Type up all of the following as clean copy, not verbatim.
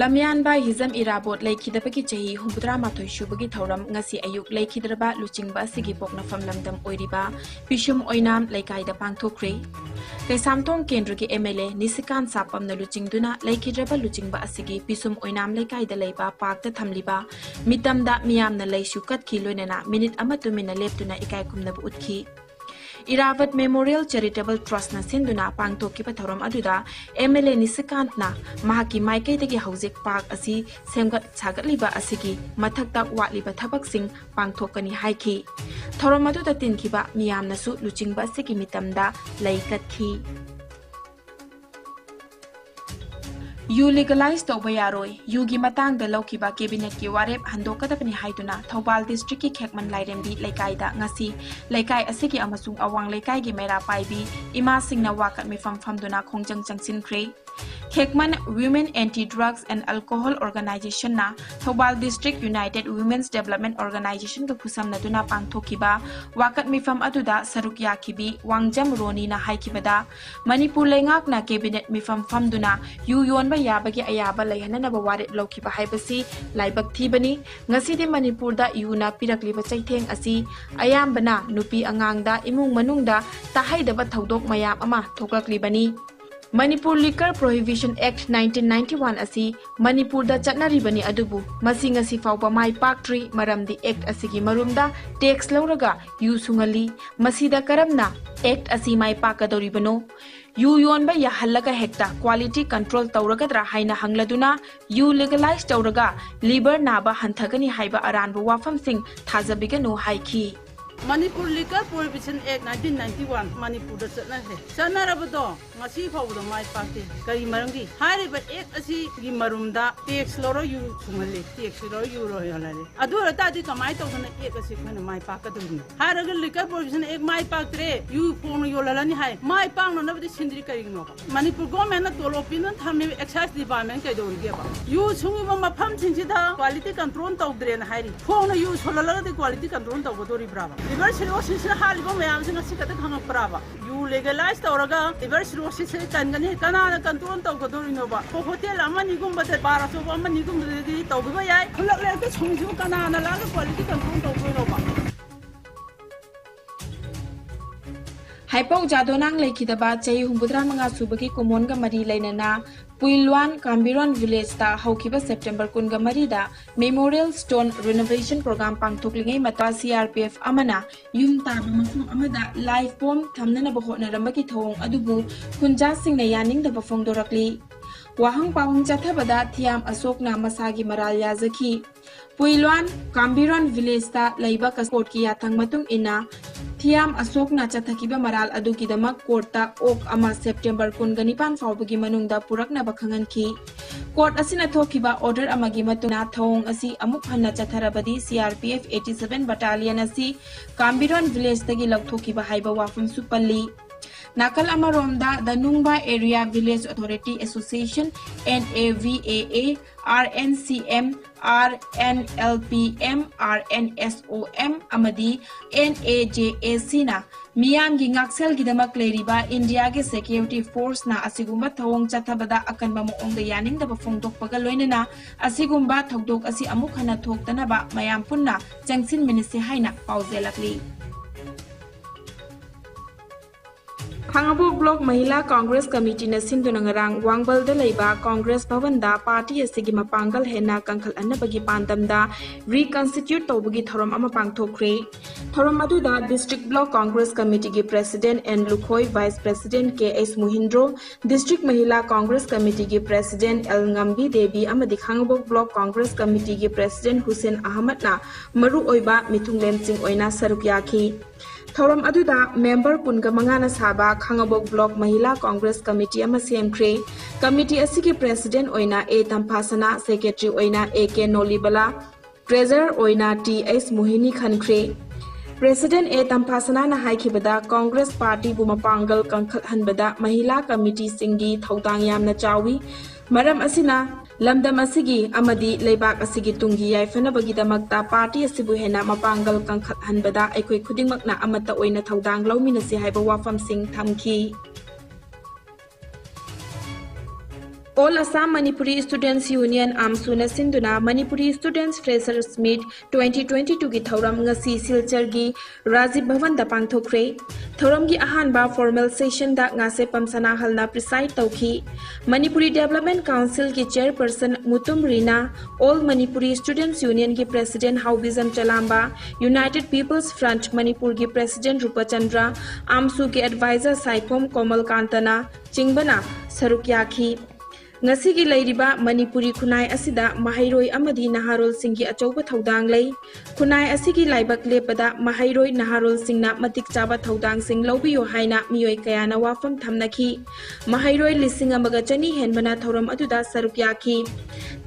Lamyan by Hizam Irabot Lake Kidapaki Chahi, Humpudrama Toishubagi Thoram, Ngasi Ayuk, Lake Hidraba, Luchingba, Sigipokna from Lamdam Oiriba, Pishum Oinam, Lake Ida Pangtokre. Kay Samtong Kendruki MLA, Nisikan Sapam na Luchingduna, Lake Hidraba Luchingba Asigi, Pisum Oinam Lake Ida Leba, Park the Tamliba, Mitamda Miam na Lay Shukat Kilonena, Minute Amatumina Leptuna Ikaikum na Utki. Iravat Memorial Charitable Trust na sinduna pangtoki pathoram aduda MLA Nisikant na mahaki maikai tagi Housing Park asi semgat sagatliba asigi mathakta watliba thabaksing pangthokani haiki thoram aduda tinkiba miyamnasu luchingba asigi mitamda laikatki You legalize to Bayaroi, Yugi Matang the Lokiba Cabinet ki warep handokatapani haiduna, Thobal District ki Kekman Lairembi, Lekaida, Ngasi, Lekai Asiki Amasung Awang Lekai Gimera Paibi, Ima Singna Wakat me from Famduna Kongjang Jangsin Kray. Kekman Women Anti-Drugs and Alcohol Organization na Thobal District United Women's Development Organization ka kusam na duna pang tokiba wakat mi fam aduda sarukya kibi wangjam roni na haikibada Manipur lengak na cabinet mi fam duna yuyon ba yabagi ayaba layhana na bawarit lokiba haibasi laibak thibani ngasi di Manipur da yuna pirakliba chaitheng asi ayambana nupi angangda imung manungda tahaidaba thodok mayam ama thoklaklibani Manipur Liquor Prohibition Act 1991 asi Manipur da chatnaribani adubu masi ngasi fawba mai paktri maramdi act asigi marumda tax lauraga yu sungali masida karamna act asi mai pakadoribano yu yonba ya halaga hekta quality control tauragadra haina hangladuna yu legalize tauraga liver naba hanthagani haiba aranbu wafam sing thazabiganu haiki Manipur Liquor Prohibition Act 1991 Manipur da Sanarabado, Masi Fawda Mai Party, Kari Marangi, Hariba Act Asi Gimarunda, TX Loro U Sumali, TX Loro Euro Yolari. Adura Tadi Kamai Tosan Act Asi when my Pakadun. Haraga Liquor Prohibition Act My Pakre, you phone Yolani High, my pound on the Sindri Karino. Manipur government at all opinion, Tamil Excise Department, I don't give up. You Sumima Pam Tinchita, quality control of Drain High. Phone use Holala the quality control of Vodori Brava. Reverse cirrhosis halibo mayam sing asi kata khang prava you legalize tauraga reverse cirrhosis tangani kana control taw godorino ba ko hotel amani gum ba bara so amani gum di taw ba yai khulak le ka chungju kana na la quality control taw go ba Haipau Jadonang Lekidaba Chay Humbudra Manga Subaki Kumonga Mari Lainana Puilwan Kambiron Village ta Haukiba September Kunga Marida Memorial Stone Renovation Program Pangtuklingai Mata CRPF Amana Yum Tabamafu Amada Live Pom Tamnana Bahona Rambaki Thong Adubu Kunja Sing Nayaning the Bafong Dorakli Wahang Pawang Jatabada Thiam Asokna Masagi Maral Yazaki Puilwan Kambiron Village ta Laiba Kasport Kia Tang Matung Ina Thiam Asokna Chathakiba Maral Adukidamak Korta Ok Ama September Kunganipan Fawbagi Manungda Purakna Bakhangan Ki Court Asina Thokiba Order Amagi Matuna Thong Asi Amuk Hanna Chatharabadi CRPF 87 Battalion Asi Kambiron Village Tagi Thokiba Haiba Wafum Supali Nakal Amaronda, the Nungba Area Village Authority Association, NAVAA, RNCM, RNLPM, RNSOM, Amadi, NAJAC na Miyam gi ngaksel gidamak leriba India ge Security Force na asigumba thawong chathabada akan ba moong da yaning da bafongdok pagaloina na asigumba thogdok asi amuk hana thoktana ba mayam punna jangsin minisi haina pauzelakli Khangabuk Block Mahila Congress Committee na Sindunangarang Wangbal de Laiba Congress Bhavanda Party asigi mapangal hena kangkhal annabagi pandamda reconstitute tawbagi thoram ama pangthokre thoram aduda District Block Congress Committee gi President and Lukhoi Vice President KS Mohindro District Mahila Congress Committee gi President El Ngambi Devi amadi Khangabuk Block Congress Committee gi President Hussein Ahmad na maru oiba mitunglen sing oina sarukyaki Thoram aduda member punga mangana saba Khangabok Block Mahila Congress Committee ama CMKRE Committee asigi President oina A Tampasana Secretary oina AK Nolibala Treasurer oina TS Mohini Khankre President A Tampasana na haikibada Congress Party bumapangal kangkhal hanbada Mahila Committee singgi thaudang yamna chawi maram asina Lamdam asigi amadi leibak asigi tungi yaifanabagi damakta party asibu hena mapangal kangkhat hanbada aikoi khudingmakna amata oina thaudang lawminasi haiba wafam sing thamki All Assam Manipuri Students Union AMSUNA Sinduna Manipuri Students Freshers Meet 2022 gi thauram ngasi Silchar gi Rajiv Bhavan da pangthokre. Thauram gi ahanba formal session da ngase pamsana halna preside tauki. Manipuri Development Council ki chairperson Mutum Rina, All Manipuri Students Union ki President Haubizam Chalamba, United People's Front Manipur ki President Rupa Chandra, AMSU ki advisor Saikom Komal Kantana, Chingbana Sarukyakhi. Ngasigi lairiba Manipuri khunai asida mahairoi amadi naharol singgi achauba thaudang lei. Khunai asigi laibak lepada mahairoi naharol singna matik chaba thaudang sing lobiyo haina miyoi kayana wafam thamnaki. Mahairoi lising amaga chani henbana thauram aduda sarukyakhi.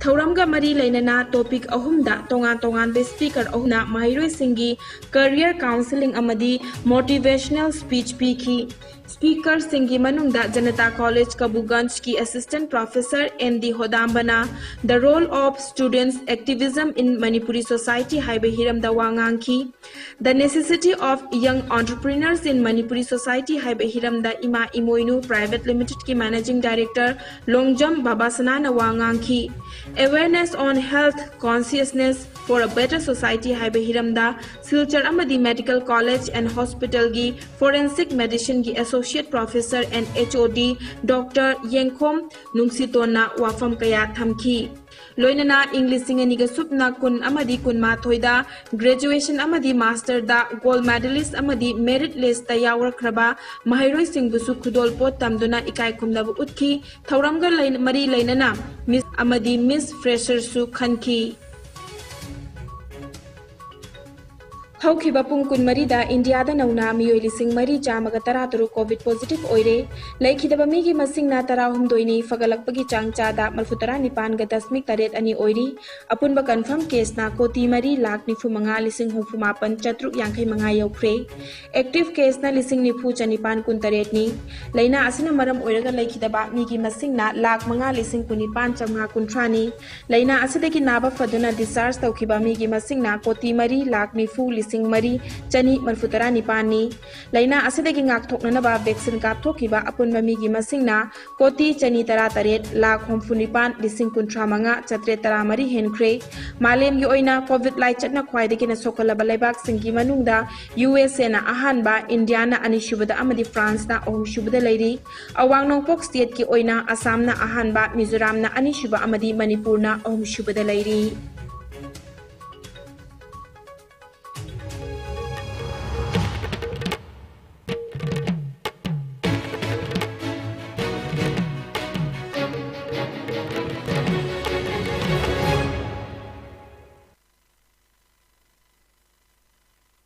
Thauramga mari lainana topic ahumda tongan be speaker ahuna mahairoi singgi career counseling amadi motivational speech piki. Speaker Singhi Manungda Janata College Kabuganj ki Assistant Professor N.D. Hodambana, the role of students' activism in Manipuri society Haibe Hiram Dawangang ki, the necessity of young entrepreneurs in Manipuri society Haibe Hiram da Ima Imoinu Private Limited ki Managing Director Longjam Babasana Nawangang ki, awareness on health consciousness for a better society Haibe Hiram da Silchar Amadi Medical College and Hospital gi Forensic Medicine gi Associate Professor and HOD Dr. Yengkhom Nungsitona wafam kaya thamki. Loinana English singaniga supna kun amadi kun mathoida graduation amadi master da gold medalist amadi merit list ta yawrakraba mahairoi singbusu khudol pot tamduna ikai khumnabu utki thauramga mari lainana Miss amadi Miss Fresher su khanki. Haukiba pung kun marida India da nauna miyoi lising mari jamaga taraturu COVID positive oire laikhidaba migi masing na tarahumdoini fagalakpagi changchada malfutara nipan ga dasmik taret ani oiri apunba confirm case na koti mari lak nifu manga lising humfumapan chatruk yangkai manga yaukre active case na lising nifu chanipan kun taret ni laina asina maram oiraga laikhidaba migi masing na lak manga lising kunipan chamga kuntrani laina asidagi naba faduna discharge taukiba migi masing na koti mari lak nifu Mari Chani Malfutara Nipani Laina Asidagi Ngak Toknanaba vaccine Kap Tokiba Apun Mamigi Masingna Koti Chani Tara Taret La Komfunipan Lising Kuntramanga Chatre Taramari Henkre Malem Yoina COVID Light Chatna Kwaidiki na Sokola Balebak Singi Manungda USA na Ahanba Indiana ani Shubada Amadi France na Ohum Shubada Lady Awang Nongpok State ki Oina Assam na Ahanba Mizoram na ani Shuba Amadi Manipur na Ohum Shubada Lady